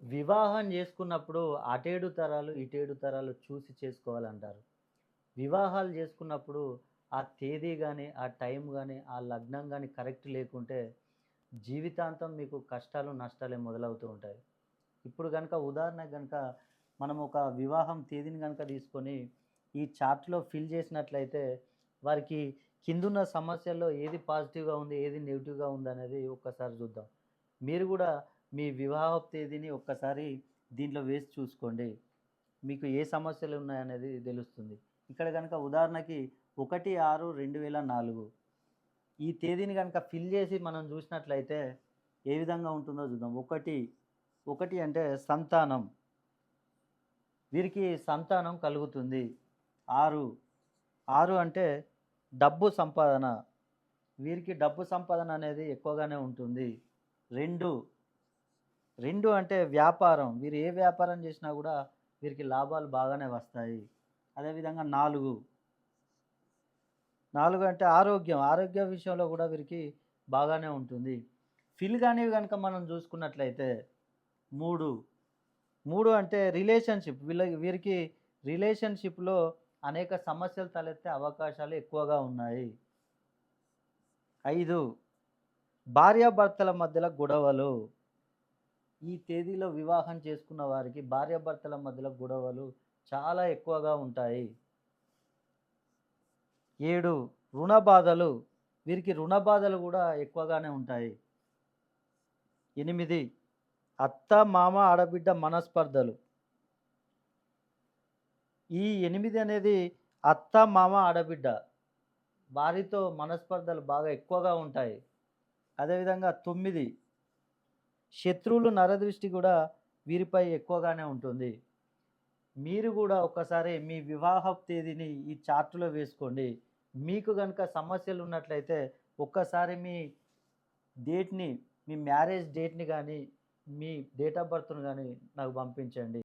వివాహం చేసుకున్నప్పుడు అటేడు తరాలు, ఇటేడు తరాలు చూసి చేసుకోవాలంటారు. వివాహాలు చేసుకున్నప్పుడు ఆ తేదీ గాని, ఆ టైం గాని, ఆ లగ్నం గాని కరెక్ట్ లేకుంటే జీవితాంతం మీకు కష్టాలు, నష్టాలే మొదలవుతూ ఉంటాయి. ఇప్పుడు గనక ఉదాహరణకు గనక మనం ఒక వివాహం తేదీని గనక తీసుకొని ఈ చార్ట్‌లో ఫిల్ చేసినట్లయితే వారికి కిందున్న సమస్యల్లో ఏది పాజిటివ్‌గా ఉంది, ఏది నెగెటివ్‌గా ఉందనేది ఒక్కసారి చూద్దాం. మీరు గూడా మీ వివాహపు తేదీని ఒక్కసారి దీంట్లో వేసి చూసుకోండి. మీకు ఏ సమస్యలున్నాయనేది తెలుస్తుంది. ఇక్కడ గనక ఉదాహరణకి 1/6/2004 ఈ తేదీని గనక ఫిల్ చేసి మనం చూసినట్లయితే ఏ విధంగా ఉంటుందో చూద్దాం. 1 అంటే సంతానం. వీరికి సంతానం కలుగుతుంది. 6, 6 అంటే డబ్బు సంపాదన. వీరికి డబ్బు సంపాదన అనేది ఎక్కువగానే ఉంటుంది. 2, 2 అంటే వ్యాపారం. వీరు ఏ వ్యాపారం చేసినా గూడా వీరికి లాభాలు బాగానే వస్తాయి. అదేవిధంగా 4, 4 అంటే ఆరోగ్యం. ఆరోగ్య విషయంలో గూడా వీరికి బాగానే ఉంటుంది. ఫిల్ గానివి గనుక మనం చూసుకున్నట్లయితే 3, 3 అంటే రిలేషన్‌షిప్. వీరికి రిలేషన్‌షిప్‌లో అనేక సమస్యలు తలెత్తే అవకాశాలు ఎక్కువగా ఉన్నాయి. 5, భార్యాభర్తల మధ్యల గొడవలు. ఈ తేదీలో వివాహం చేసుకున్న వారికి భార్యాభర్తల మధ్యలో గొడవలు చాలా ఎక్కువగా ఉంటాయి. 7, రుణ బాధలు. వీరికి రుణ బాధలు గూడా ఎక్కువగానే ఉంటాయి. 8, అత్త, మామ, ఆడబిడ్డ మనస్పర్ధలు. ఈ 8 అనేది అత్త, మామ, ఆడబిడ్డ వారితో మనస్పర్ధలు బాగా ఎక్కువగా ఉంటాయి. అదేవిధంగా 9, శత్రువులు నరదృష్టి కూడా వీరిపై ఎక్కువగానే ఉంటుంది. మీరు గూడా ఒక్కసారి మీ వివాహపు తేదీని ఈ చార్ట్‌లో వేసుకోండి. మీకు గనుక సమస్యలున్నట్లయితే ఒక్కసారి మీ డేట్‌ని, మీ మ్యారేజ్ డేట్‌ని గానీ, మీ డేట్ ఆఫ్ బర్త్‌ను గానీ నాకు పంపించండి.